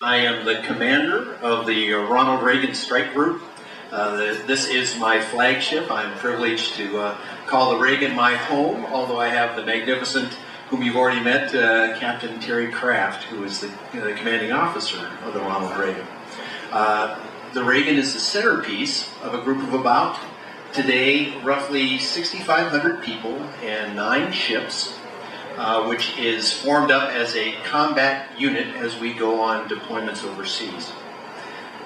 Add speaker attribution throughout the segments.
Speaker 1: I am the commander of the Ronald Reagan Strike Group. This is my flagship. I'm privileged to call the Reagan my home, although I have the magnificent, whom you've already met, Captain Terry Kraft, who is the commanding officer of the Ronald Reagan. The Reagan is the centerpiece of a group of about, today, roughly 6,500 people and 9 ships, which is formed up as a combat unit as we go on deployments overseas.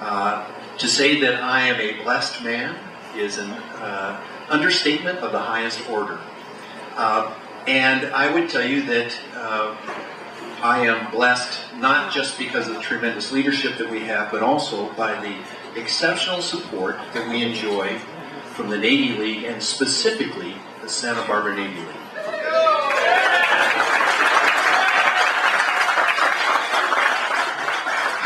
Speaker 1: To say that I am a blessed man is an understatement of the highest order. And I would tell you that I am blessed not just because of the tremendous leadership that we have, but also by the exceptional support that we enjoy from the Navy League, and specifically the Santa Barbara Navy League.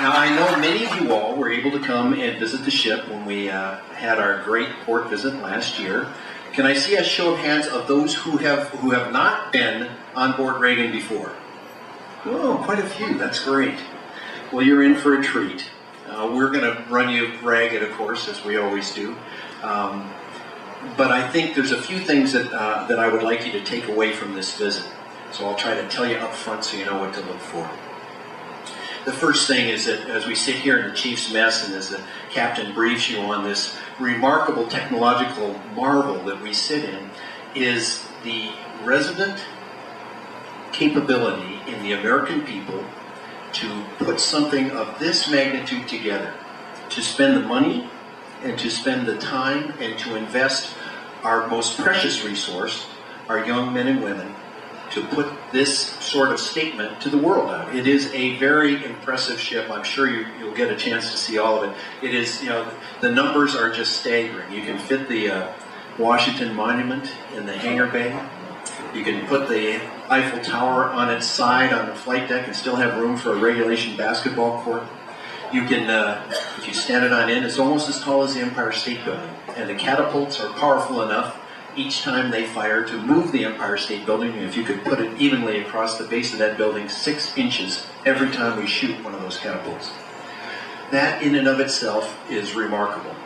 Speaker 1: Now, I know many of you all were able to come and visit the ship when we had our great port visit last year. Can I see a show of hands of those who have not been on board Reagan before? Oh, quite a few. That's great. Well, you're in for a treat. We're going to run you ragged, of course, as we always do. But I think there's a few things that I would like you to take away from this visit. So I'll try to tell you up front so you know what to look for. The first thing is that as we sit here in the Chief's mess and as the captain briefs you on this remarkable technological marvel that we sit in, is the resident capability in the American people to put something of this magnitude together, to spend the money and to spend the time and to invest our most precious resource, our young men and women, to put this sort of statement to the world out. It is a very impressive ship. I'm sure you'll get a chance to see all of it. It is, you know, the numbers are just staggering. You can fit the Washington Monument in the hangar bay. You can put the Eiffel Tower on its side on the flight deck and still have room for a regulation basketball court. You can, if you stand it on end, it's almost as tall as the Empire State Building. And the catapults are powerful enough each time they fire to move the Empire State Building. And if you could put it evenly across the base of that building, 6 inches every time we shoot one of those catapults. That in and of itself is remarkable.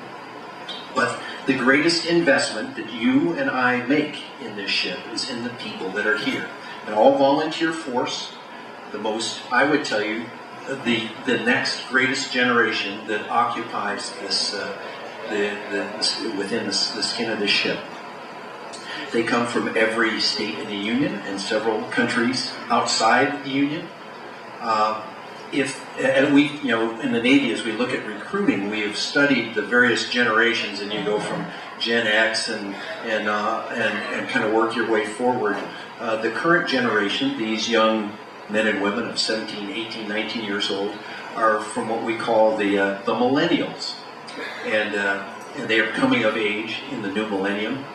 Speaker 1: But the greatest investment that you and I make in this ship is in the people that are here. An all-volunteer force, the most, I would tell you, the next greatest generation that occupies this, within the skin of this ship. They come from every state in the Union and several countries outside the Union. And we, you know, in the Navy, as we look at recruiting, we have studied the various generations, and you go from Gen X and kind of work your way forward. The current generation, these young men and women of 17, 18, 19 years old, are from what we call the millennials, and they are coming of age in the new millennium.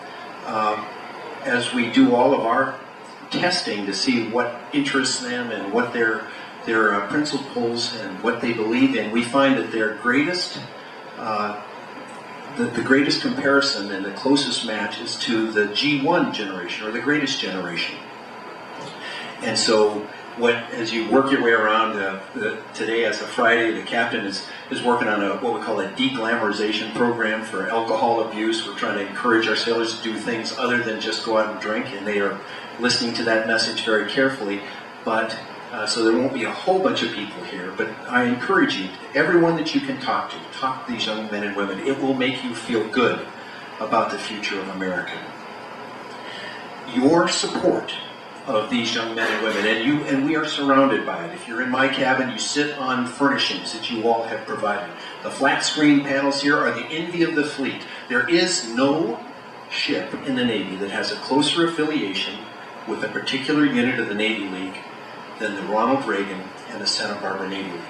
Speaker 1: As we do all of our testing to see what interests them and what their principles and what they believe in, we find that their greatest, the greatest comparison and the closest match is to the G1 generation, or the greatest generation. And so, as you work your way around today, as a Friday, the captain is working on what we call a de-glamorization program for alcohol abuse. We're trying to encourage our sailors to do things other than just go out and drink, and they are listening to that message very carefully. But so there won't be a whole bunch of people here, but I encourage you, everyone that you can talk to these young men and women. It will make you feel good about the future of America. Your support of these young men and women, and we are surrounded by it. If you're in my cabin, you sit on furnishings that you all have provided. The flat screen panels here are the envy of the fleet. There is no ship in the Navy that has a closer affiliation with a particular unit of the Navy League than the Ronald Reagan and the Santa Barbara Navy League.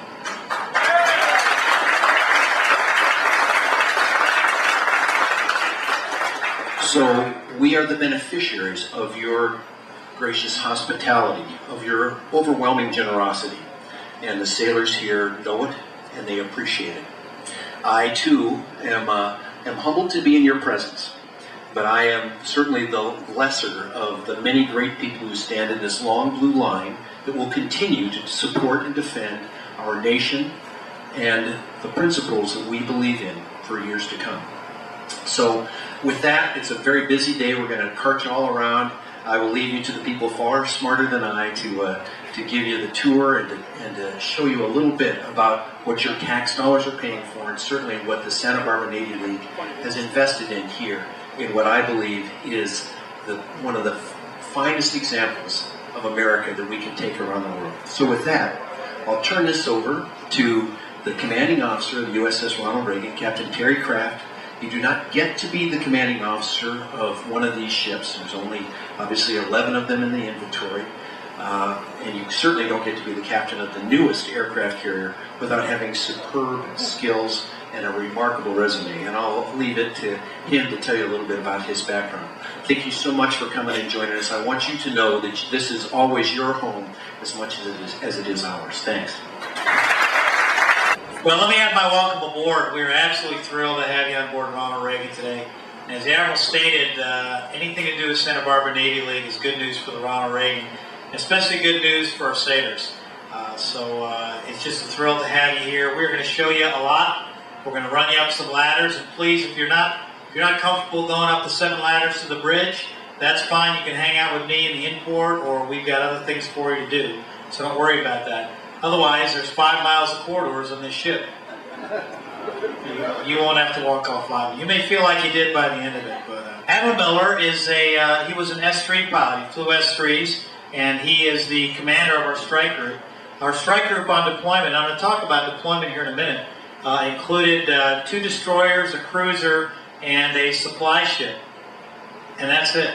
Speaker 1: So we are the beneficiaries of your gracious hospitality, of your overwhelming generosity, and the sailors here know it and they appreciate it. I too am humbled to be in your presence, but I am certainly the lesser of the many great people who stand in this long blue line that will continue to support and defend our nation, and the principles that we believe in for years to come. So with that, it's a very busy day. We're going to cart you all around. I will leave you to the people far smarter than I to give you the tour and to show you a little bit about what your tax dollars are paying for, and certainly what the Santa Barbara Navy League has invested in here in what I believe is one of the finest examples of America that we can take around the world. So with that, I'll turn this over to the commanding officer of the USS Ronald Reagan, Captain Terry Kraft. You do not get to be the commanding officer of one of these ships. There's only, obviously, 11 of them in the inventory. And you certainly don't get to be the captain of the newest aircraft carrier without having superb skills and a remarkable resume. And I'll leave it to him to tell you a little bit about his background. Thank you so much for coming and joining us. I want you to know that this is always your home as much as it is ours. Thanks.
Speaker 2: Well, let me add my welcome aboard. We're absolutely thrilled to have you on board Ronald Reagan today. And as the Admiral stated, anything to do with Santa Barbara Navy League is good news for the Ronald Reagan, especially good news for our sailors. So it's just a thrill to have you here. We're going to show you a lot. We're going to run you up some ladders, and please, if you're not comfortable going up the 7 ladders to the bridge, that's fine. You can hang out with me in the inport, or we've got other things for you to do. So don't worry about that. Otherwise, there's 5 miles of corridors on this ship. You won't have to walk all 5. You may feel like you did by the end of it. But Admiral Miller is he was an S3 pilot. He flew S3s, and he is the commander of our strike group. Our strike group on deployment, I'm going to talk about deployment here in a minute, included 2 destroyers, a cruiser, and a supply ship. And that's it.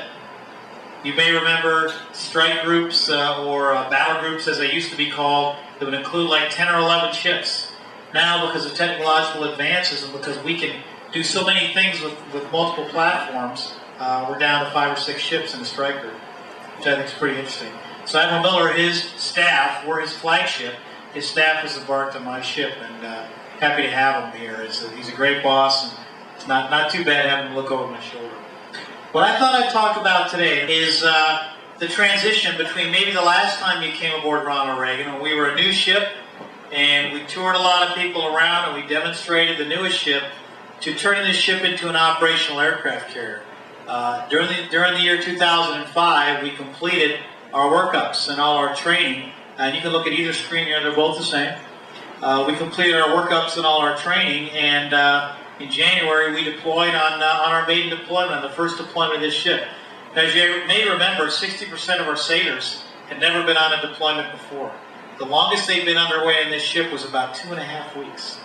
Speaker 2: You may remember strike groups or battle groups, as they used to be called, that would include like 10 or 11 ships. Now, because of technological advances and because we can do so many things with multiple platforms, we're down to 5 or 6 ships in the strike group, which I think is pretty interesting. So Admiral Miller, his staff, we're his flagship. His staff has embarked on my ship, and happy to have him here. He's a great boss, and it's not too bad having him look over my shoulder. What I thought I'd talk about today is the transition between maybe the last time you came aboard Ronald Reagan, when we were a new ship, and we toured a lot of people around, and we demonstrated the newest ship, to turning this ship into an operational aircraft carrier. During the year 2005, we completed our workups and all our training, and you can look at either screen here, they're both the same. We completed our workups and all our training, and in January we deployed on our maiden deployment, on the first deployment of this ship. As you may remember, 60% of our sailors had never been on a deployment before. The longest they'd been underway in this ship was about 2.5 weeks.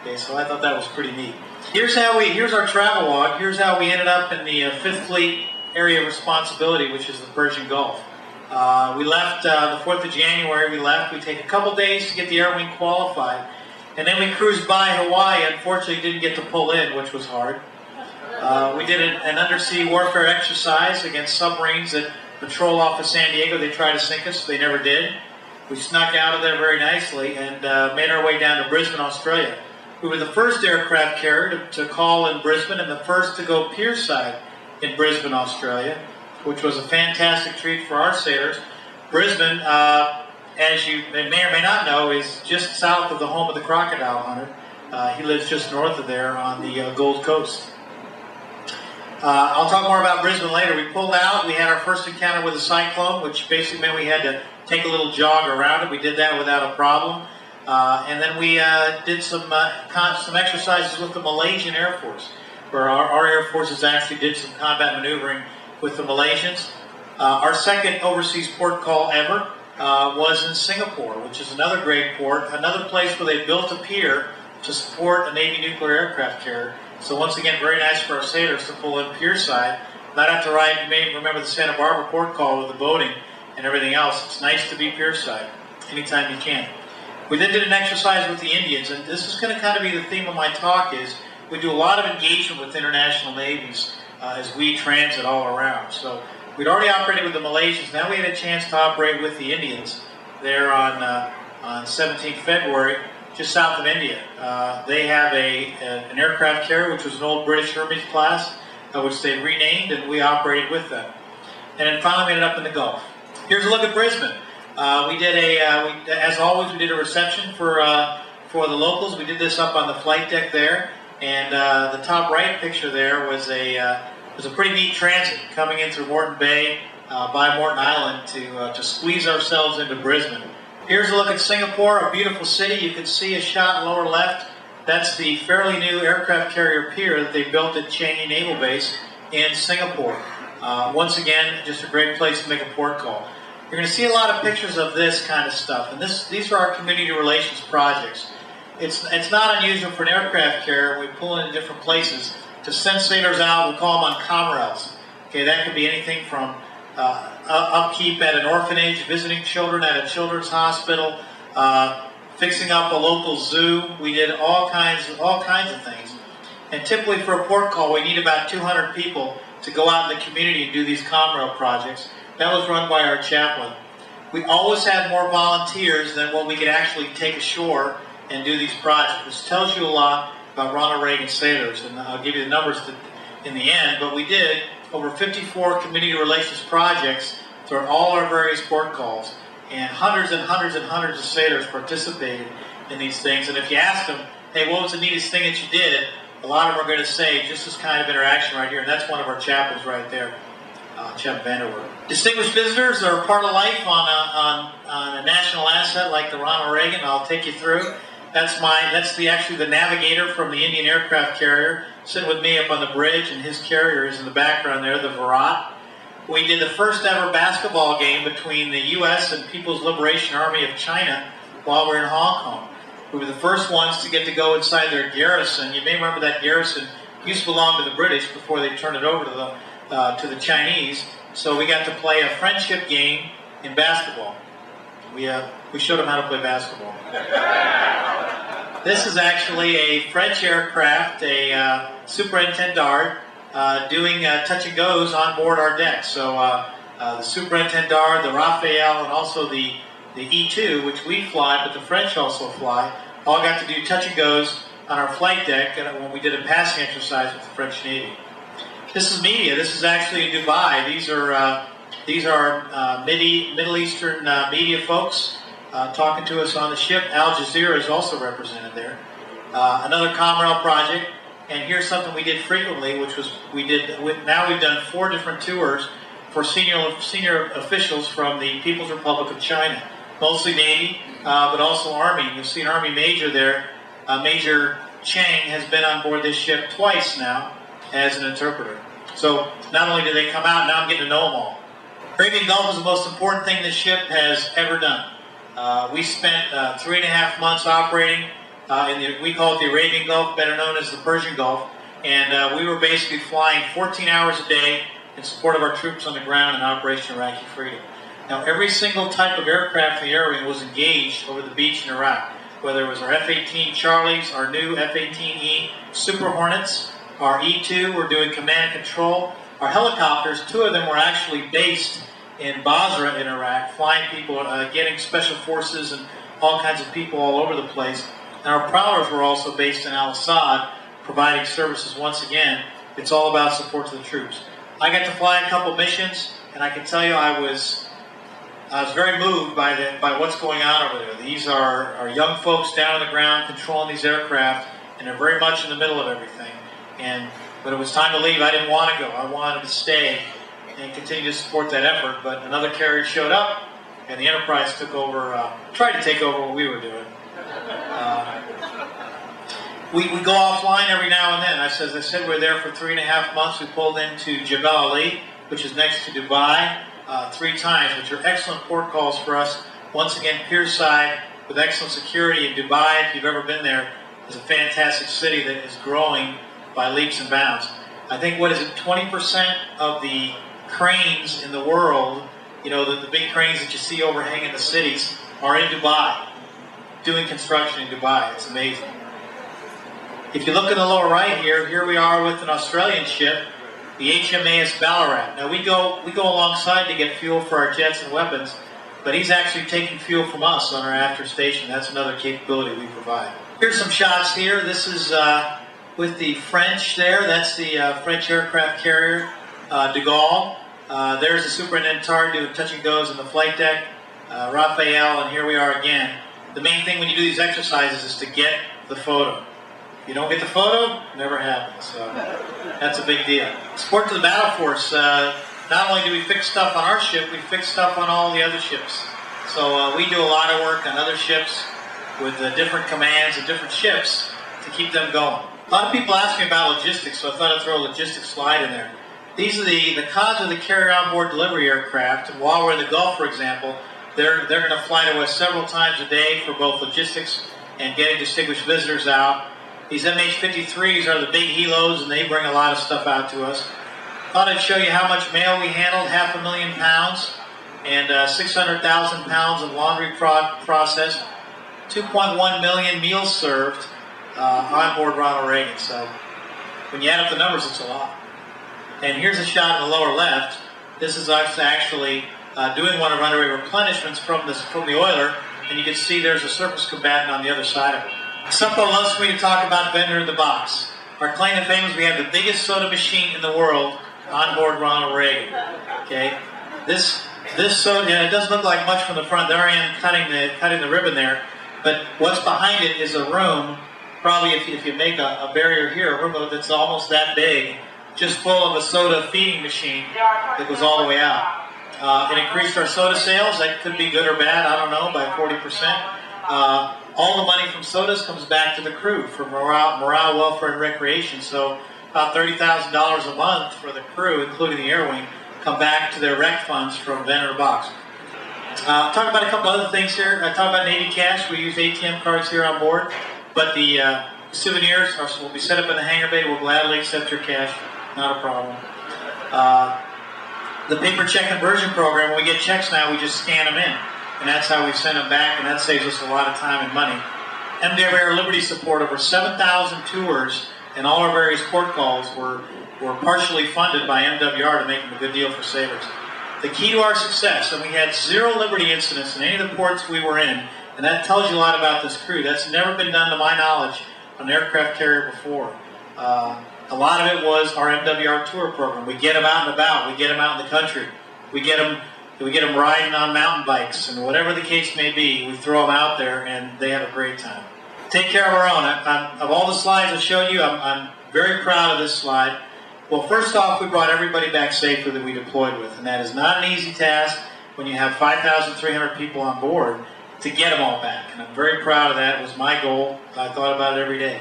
Speaker 2: Okay, so I thought that was pretty neat. Here's our travel log. Here's how we ended up in the 5th Fleet Area of Responsibility, which is the Persian Gulf. We left the 4th of January. We take a couple days to get the air wing qualified, and then we cruised by Hawaii. Unfortunately, didn't get to pull in, which was hard. We did an undersea warfare exercise against submarines that patrol off of San Diego. They tried to sink us. They never did. We snuck out of there very nicely and made our way down to Brisbane, Australia. We were the first aircraft carrier to call in Brisbane and the first to go pierside in Brisbane, Australia, which was a fantastic treat for our sailors. Brisbane, as you may or may not know, is just south of the home of the crocodile hunter. He lives just north of there on the Gold Coast. I'll talk more about Brisbane later. We pulled out. We had our first encounter with a cyclone, which basically meant we had to take a little jog around it. We did that without a problem. And then we did some exercises with the Malaysian Air Force, where our Air Forces actually did some combat maneuvering with the Malaysians. Our second overseas port call ever was in Singapore, which is another great port, another place where they built a pier to support a Navy nuclear aircraft carrier. So once again, very nice for our sailors to pull in pierside, not have to ride. You may remember the Santa Barbara port call with the boating and everything else. It's nice to be pierside anytime you can. We then did an exercise with the Indians, and this is going to kind of be the theme of my talk. Is we do a lot of engagement with international navies as we transit all around. So we'd already operated with the Malaysians. Now we had a chance to operate with the Indians there on 17th February, just south of India. They have an aircraft carrier, which was an old British Hermes class, which they renamed, and we operated with them. And then finally we ended up in the Gulf. Here's a look at Brisbane. As always, we did a reception for for the locals. We did this up on the flight deck there, and the top right picture there was a pretty neat transit coming in through Moreton Bay by Moreton Island to squeeze ourselves into Brisbane. Here's a look at Singapore, a beautiful city. You can see a shot lower left. That's the fairly new aircraft carrier pier that they built at Changi Naval Base in Singapore. Once again, just a great place to make a port call. You're going to see a lot of pictures of this kind of stuff, and these are our community relations projects. It's not unusual for an aircraft carrier, we pull into different places, to send sailors out. We call them on Comrails. Okay, that could be anything from upkeep at an orphanage, visiting children at a children's hospital, fixing up a local zoo. We did all kinds of things. And typically for a port call, we need about 200 people to go out in the community and do these Comrail projects. That was run by our chaplain. We always had more volunteers than what we could actually take ashore and do these projects, which tells you a lot about Ronald Reagan sailors. And I'll give you the numbers in the end, but we did over 54 community relations projects throughout all our various port calls, and hundreds and hundreds and hundreds of sailors participated in these things. And if you ask them, hey, what was the neatest thing that you did? A lot of them are going to say just this kind of interaction right here, and that's one of our chaplains right there, Chaplain Vanderwerf. Distinguished visitors are part of life on a national asset like the Ronald Reagan. I'll take you through. That's actually the navigator from the Indian aircraft carrier sitting with me up on the bridge, and his carrier is in the background there, the Virat. We did the first ever basketball game between the U.S. and People's Liberation Army of China while we're in Hong Kong. We were the first ones to get to go inside their garrison. You may remember that garrison used to belong to the British before they turned it over to the Chinese. So we got to play a friendship game in basketball. We showed them how to play basketball. This is actually a French aircraft, a Superintendard, doing touch and goes on board our deck. So the Superintendard, the Raphael, and also the E2, which we fly, but the French also fly, all got to do touch and goes on our flight deck when we did a passing exercise with the French Navy. This is media. This is actually in Dubai. These are Middle Eastern media folks talking to us on the ship. Al Jazeera is also represented there. Another Comrail project. And here's something we did frequently, which was now we've done 4 different tours for senior officials from the People's Republic of China, mostly Navy, but also Army. You'll see an Army major there. Major Chang has been on board this ship twice now as an interpreter. So not only do they come out, now I'm getting to know them all. Arabian Gulf is the most important thing this ship has ever done. We spent 3.5 months operating we call it the Arabian Gulf, better known as the Persian Gulf, and we were basically flying 14 hours a day in support of our troops on the ground in Operation Iraqi Freedom. Now, every single type of aircraft in the area was engaged over the beach in Iraq, whether it was our F-18 Charlies, our new F-18E Super Hornets, our E-2 were doing command and control. Our helicopters, 2 of them were actually based in Basra in Iraq, flying people, getting special forces and all kinds of people all over the place. And our prowlers were also based in Al-Assad, providing services once again. It's all about support to the troops. I got to fly a couple missions, and I can tell you I was very moved by what's going on over there. These are young folks down on the ground controlling these aircraft, and they're very much in the middle of everything. And when it was time to leave, I didn't want to go. I wanted to stay and continue to support that effort. But another carrier showed up, and the Enterprise took over, tried to take over what we were doing. We go offline every now and then. As I said, we were there for 3.5 months. We pulled into Jebel Ali, which is next to Dubai, 3 times, which are excellent port calls for us. Once again, pierside with excellent security in Dubai. If you've ever been there, it's a fantastic city that is growing by leaps and bounds. I think, 20% of the cranes in the world, the big cranes that you see overhanging the cities, are in Dubai, doing construction in Dubai. It's amazing. If you look in the lower right here we are with an Australian ship, the HMAS Ballarat. Now we go alongside to get fuel for our jets and weapons, but he's actually taking fuel from us on our after station. That's another capability we provide. Here's some shots here. This is with the French there. That's the French aircraft carrier, de Gaulle. There's the Superintendard doing touch and goes on the flight deck, Raphael, and here we are again. the main thing when you do these exercises is to get the photo. If you don't get the photo, it never happens. So that's a big deal. Support to the battle force. Not only do we fix stuff on our ship, we fix stuff on all the other ships. So we do a lot of work on other ships with different commands and different ships to keep them going. A lot of people ask me about logistics, so I thought I'd throw a logistics slide in there. These are the cons of the carrier onboard delivery aircraft. And while we're in the Gulf, for example, they're going to fly to us several times a day for both logistics and getting distinguished visitors out. These MH-53s are the big helos, and they bring a lot of stuff out to us. Thought I'd show you how much mail we handled, 500,000 pounds, and 600,000 pounds of laundry processed, 2.1 million meals served on board Ronald Reagan. So when you add up the numbers, it's a lot. And here's a shot in the lower left. This is us actually doing one of our underway replenishments from the oiler, and you can see there's a surface combatant on the other side of it. Something loves me to talk about Vendor in the Box. Our claim to fame is we have the biggest soda machine in the world on board Ronald Reagan. Okay, this soda, it doesn't look like much from the front. There I am cutting the ribbon there, but what's behind it is a room. Probably if you make a barrier here, a room that's almost that big, just full of a soda feeding machine that goes all the way out. It increased our soda sales. That could be good or bad, I don't know, by 40%. All the money from sodas comes back to the crew for morale, welfare, and recreation. So about $30,000 a month for the crew, including the air wing, come back to their rec funds from Vendor in the Box. Talk about a couple other things here. I talk about Navy cash. We use ATM cards here on board, but the souvenirs will be set up in the hangar bay. We'll gladly accept your cash, not a problem. The paper check conversion program, when we get checks now, we just scan them in. And that's how we send them back, and that saves us a lot of time and money. MDR Air Liberty support, over 7,000 tours and all our various port calls were partially funded by MWR to make them a good deal for sailors. The key to our success, and we had 0 Liberty incidents in any of the ports we were in, and that tells you a lot about this crew. That's never been done to my knowledge on an aircraft carrier before. A lot of it was our MWR tour program. We get them out and about. We get them out in the country. We get them riding on mountain bikes, and whatever the case may be, we throw them out there, and they have a great time. Take care of our own. Of all the slides I showed you, I'm very proud of this slide. Well, first off, we brought everybody back safely that we deployed with, and that is not an easy task when you have 5,300 people on board to get them all back, and I'm very proud of that. It was my goal. I thought about it every day.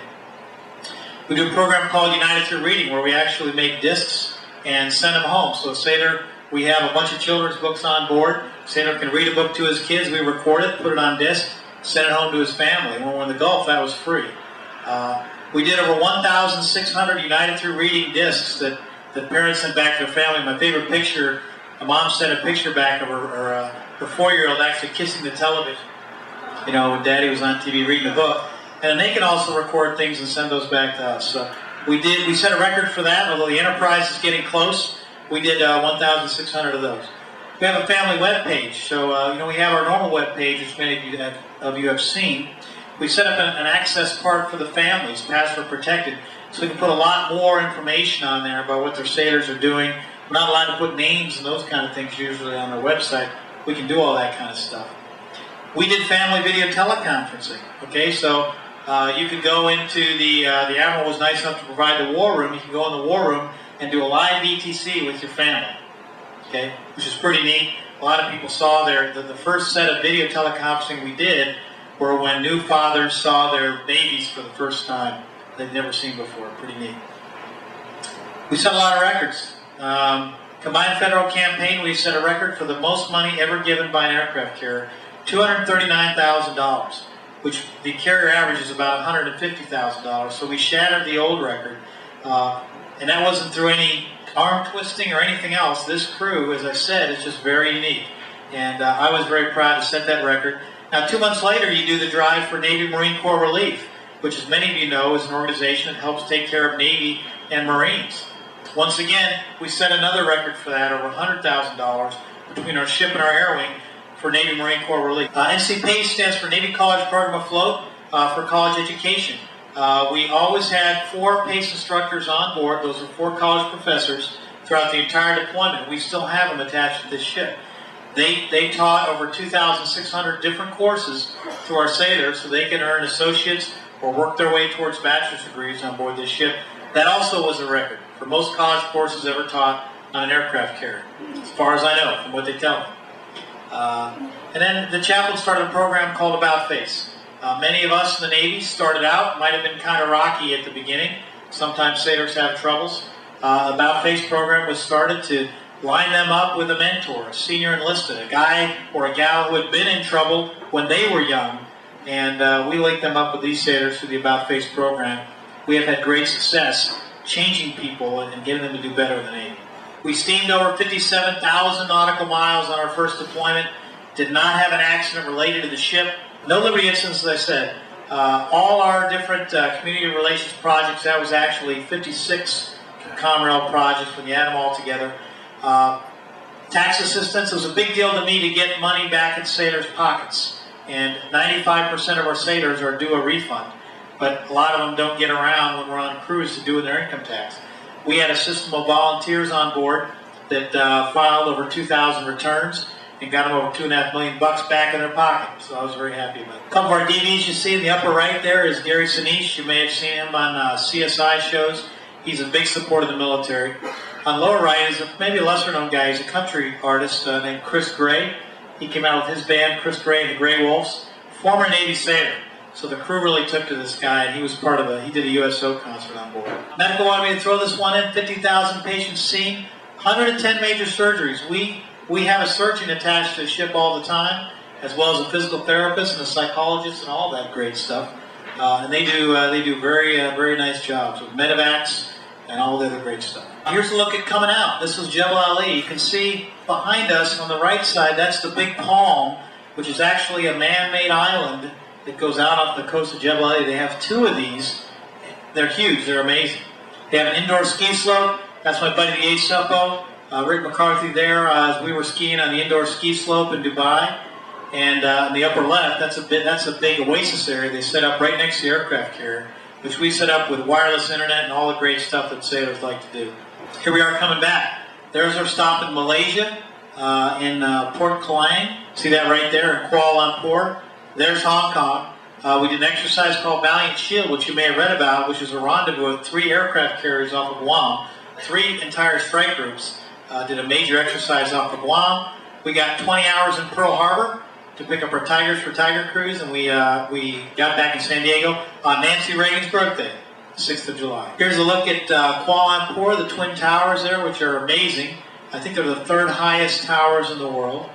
Speaker 2: We do a program called United Through Reading, where we actually make discs and send them home. So a sailor, we have a bunch of children's books on board. A sailor can read a book to his kids. We record it, put it on disc, send it home to his family. When we're in the Gulf, that was free. We did over 1,600 United Through Reading discs that parents sent back to their family. My favorite picture, a mom sent a picture back of her 4-year-old actually kissing the television. You know, when Daddy was on TV reading a book. And they can also record things and send those back to us. So we set a record for that, although the Enterprise is getting close. We did 1,600 of those. We have a family web page. So, you know, we have our normal web page, which many of you have seen. We set up an access part for the families, password protected, so we can put a lot more information on there about what their sailors are doing. We're not allowed to put names and those kind of things usually on our website. We can do all that kind of stuff. We did family video teleconferencing. Okay, so you could go into the Admiral was nice enough to provide the war room. You can go in the war room and do a live VTC with your family, okay, which is pretty neat. A lot of people saw the first set of video teleconferencing we did were when new fathers saw their babies for the first time they'd never seen before. Pretty neat. We set a lot of records. Combined Federal Campaign, we set a record for the most money ever given by an aircraft carrier, $239,000. Which the carrier average is about $150,000. So we shattered the old record. And that wasn't through any arm twisting or anything else. This crew, as I said, is just very unique. And I was very proud to set that record. Now, 2 months later, you do the drive for Navy Marine Corps Relief, which, as many of you know, is an organization that helps take care of Navy and Marines. Once again, we set another record for that, over $100,000 between our ship and our air wing, for Navy Marine Corps Relief. NCPACE stands for Navy College Program Afloat for college education. We always had 4 PACE instructors on board. Those are 4 college professors throughout the entire deployment. We still have them attached to this ship. They taught over 2,600 different courses to our sailors so they can earn associates or work their way towards bachelor's degrees on board this ship. That also was a record for most college courses ever taught on an aircraft carrier, as far as I know, from what they tell me. And then the chaplain started a program called About Face. Many of us in the Navy started out, might have been kind of rocky at the beginning. Sometimes sailors have troubles. About Face program was started to line them up with a mentor, a senior enlisted, a guy or a gal who had been in trouble when they were young. And we linked them up with these sailors through the About Face program. We have had great success changing people and getting them to do better in the Navy. We steamed over 57,000 nautical miles on our first deployment. Did not have an accident related to the ship. No Liberty incidents, as I said. All our different community relations projects, that was actually 56 Comrail projects when you add them all together. Tax assistance was a big deal to me to get money back in sailors' pockets. And 95% of our sailors are due a refund. But a lot of them don't get around when we're on a cruise to doing their income tax. We had a system of volunteers on board that filed over 2,000 returns and got them over $2.5 million back in their pocket. So I was very happy about it. A couple of our DVDs you see in the upper right there is Gary Sinise. You may have seen him on CSI shows. He's a big supporter of the military. On lower right is maybe a lesser known guy. He's a country artist named Chris Gray. He came out with his band, Chris Gray and the Gray Wolves, former Navy sailor. So the crew really took to this guy, and he was part of he did a USO concert on board. Medical wanted me to throw this one in, 50,000 patients seen, 110 major surgeries. We have a surgeon attached to the ship all the time, as well as a physical therapist and a psychologist and all that great stuff. And they do very nice jobs with medevacs and all the other great stuff. Here's a look at coming out. This is Jebel Ali. You can see behind us on the right side, that's the Big Palm, which is actually a man-made island that goes out off the coast of Jebel Ali. They have two of these. They're huge. They're amazing. They have an indoor ski slope. That's my buddy, the Ace Suppo, Rick McCarthy there, as we were skiing on the indoor ski slope in Dubai. And in the upper left, that's a big oasis area they set up right next to the aircraft carrier, which we set up with wireless internet and all the great stuff that sailors like to do. Here we are coming back. There's our stop in Malaysia, in Port Kelang. See that right there in Kuala Lumpur. There's Hong Kong. We did an exercise called Valiant Shield, which you may have read about, which is a rendezvous with 3 aircraft carriers off of Guam. 3 entire strike groups did a major exercise off of Guam. We got 20 hours in Pearl Harbor to pick up our Tigers for Tiger Cruise, and we got back in San Diego on Nancy Reagan's birthday, 6th of July. Here's a look at Kuala Lumpur, the Twin Towers there, which are amazing. I think they're the 3rd highest towers in the world.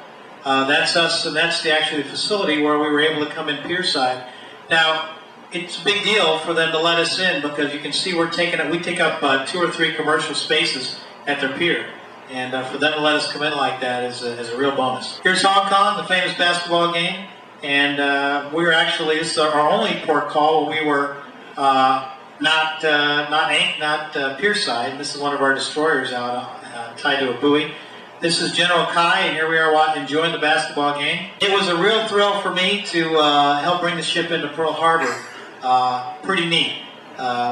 Speaker 2: That's us, and that's actually the facility where we were able to come in pierside. Now, it's a big deal for them to let us in because you can see we take up 2 or 3 commercial spaces at their pier. And for them to let us come in like that is a real bonus. Here's Hong Kong, the famous basketball game. And we were actually, this is our only port call where we were not pierside. This is one of our destroyers out tied to a buoy. This is General Kai, and here we are enjoying the basketball game. It was a real thrill for me to help bring the ship into Pearl Harbor. Pretty neat.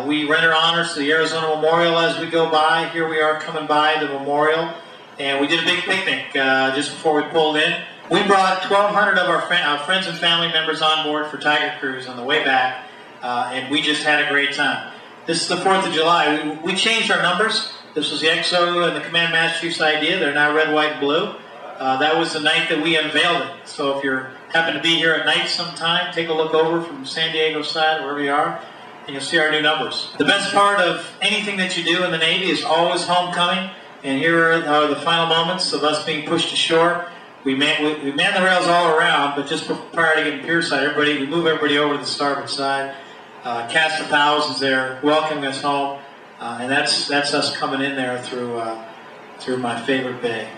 Speaker 2: We render honors to the Arizona Memorial as we go by. Here we are coming by the memorial, and we did a big picnic just before we pulled in. We brought 1,200 of our friends and family members on board for Tiger Cruise on the way back, and we just had a great time. This is the 4th of July. We changed our numbers. This was the XO and the Command Master Chief's idea. They're now red, white, and blue. That was the night that we unveiled it. So if you happen to be here at night sometime, take a look over from San Diego side, wherever you are, and you'll see our new numbers. The best part of anything that you do in the Navy is always homecoming. And here are the final moments of us being pushed ashore. We man the rails all around, but just prior to getting pierside, we move everybody over to the starboard side. Cast of thousands there, welcoming us home. And that's us coming in there through my favorite bay.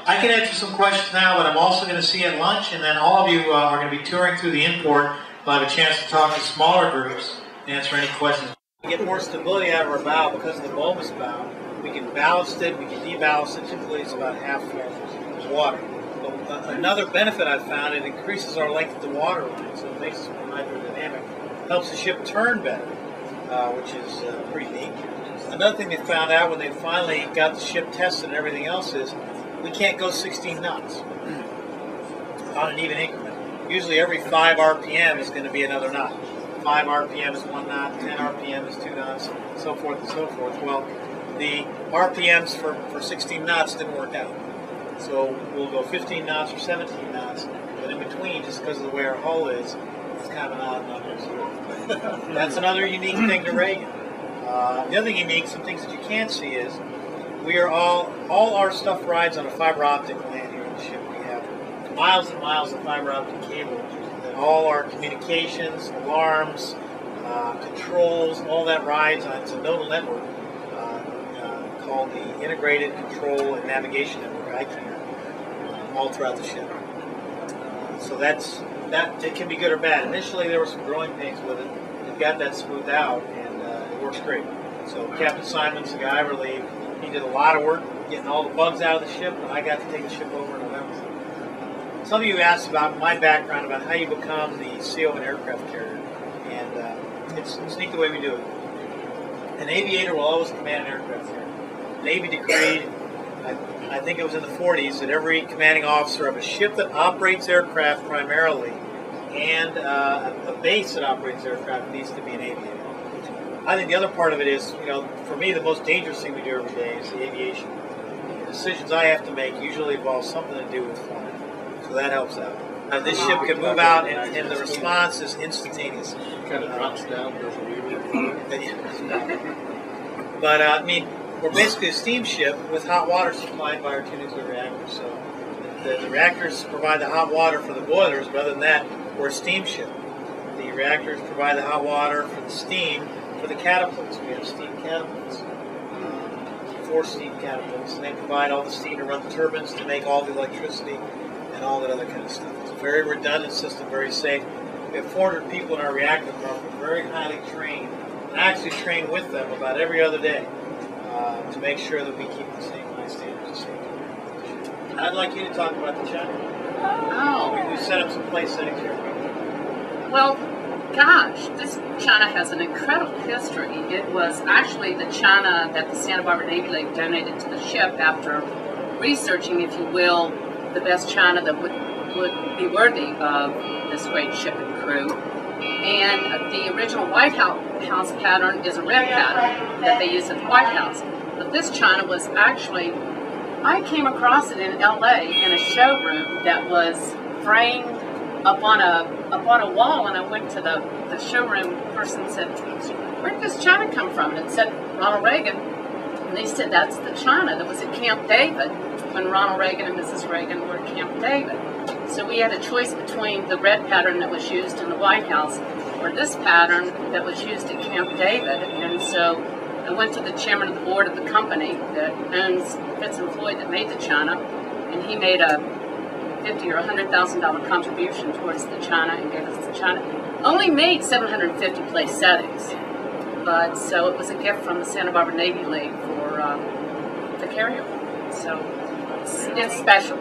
Speaker 2: I can answer some questions now, but I'm also going to see you at lunch, and then all of you are going to be touring through the import. We'll have a chance to talk to smaller groups and answer any questions. We get more stability out of our bow because of the bulbous bow. We can ballast it, we can deballast it. Typically it's about half full of water. But another benefit I've found, it increases our length of the water line, so it makes us more hydrodynamic. Helps the ship turn better, which is pretty neat. Another thing they found out when they finally got the ship tested and everything else is we can't go 16 knots. on an even increment. Usually every 5 RPM is going to be another knot. 5 RPM is 1 knot, 10 RPM is 2 knots, so forth and so forth. Well, the RPMs for 16 knots didn't work out. So we'll go 15 knots or 17 knots, but in between, just because of the way our hull is, it's kind of an odd number. So that's another unique thing to Reagan. The other unique, some things that you can't see is, we are all our stuff rides on a fiber optic LAN here on the ship. We have miles and miles of fiber optic cable that all our communications, alarms, controls, all that rides on. It's a nodal network called the Integrated Control and Navigation Network, ICANN, all throughout the ship. So that it can be good or bad. Initially there were some growing pains with it. We've got that smoothed out, and it works great. So Captain Simon's the guy I relieved. He did a lot of work getting all the bugs out of the ship, and I got to take the ship over in November. Some of you asked about my background, about how you become the CO of an aircraft carrier, and it's neat the way we do it. An aviator will always command an aircraft carrier. Navy decreed, I think it was in the 40s, that every commanding officer of a ship that operates aircraft primarily and a base that operates aircraft needs to be an aviator. I think the other part of it is, for me, the most dangerous thing we do every day is the aviation. The decisions I have to make usually involve something to do with flying, so that helps out. This ship can move out, and the response is instantaneous.
Speaker 3: Kind of drops down, goes a wee bit.
Speaker 2: But I mean, we're basically a steamship with hot water supplied by our 2 nuclear reactors. So the reactors provide the hot water for the boilers, but other than that, we're a steamship. The reactors provide the hot water for the steam for the catapults. We have steam catapults, 4 steam catapults, and they provide all the steam to run the turbines to make all the electricity and all that other kind of stuff. It's a very redundant system, very safe. We have 400 people in our reactor department, very highly trained, and I actually train with them about every other day to make sure that we keep the same high standards of safety. I'd like you to talk about the China.
Speaker 4: Oh.
Speaker 2: We set up some place settings here.
Speaker 4: Well, gosh, this China has an incredible history. It was actually the China that the Santa Barbara Navy League donated to the ship after researching, if you will, the best China that would be worthy of this great ship and crew. And the original White House pattern is a red pattern that they use at the White House. But this China was actually, I came across it in LA in a showroom that was framed up on a wall, and I went to the showroom person and said, "Where did this China come from?" And it said Ronald Reagan. And they said that's the China that was at Camp David when Ronald Reagan and Mrs. Reagan were at Camp David. So we had a choice between the red pattern that was used in the White House or this pattern that was used at Camp David. And so I went to the chairman of the board of the company that owns Fitz and Floyd that made the China, and he made a $50,000 or $100,000 contribution towards the China and gave us the China. Only made 750 place settings, but so it was a gift from the Santa Barbara Navy League for the carrier. So it's special.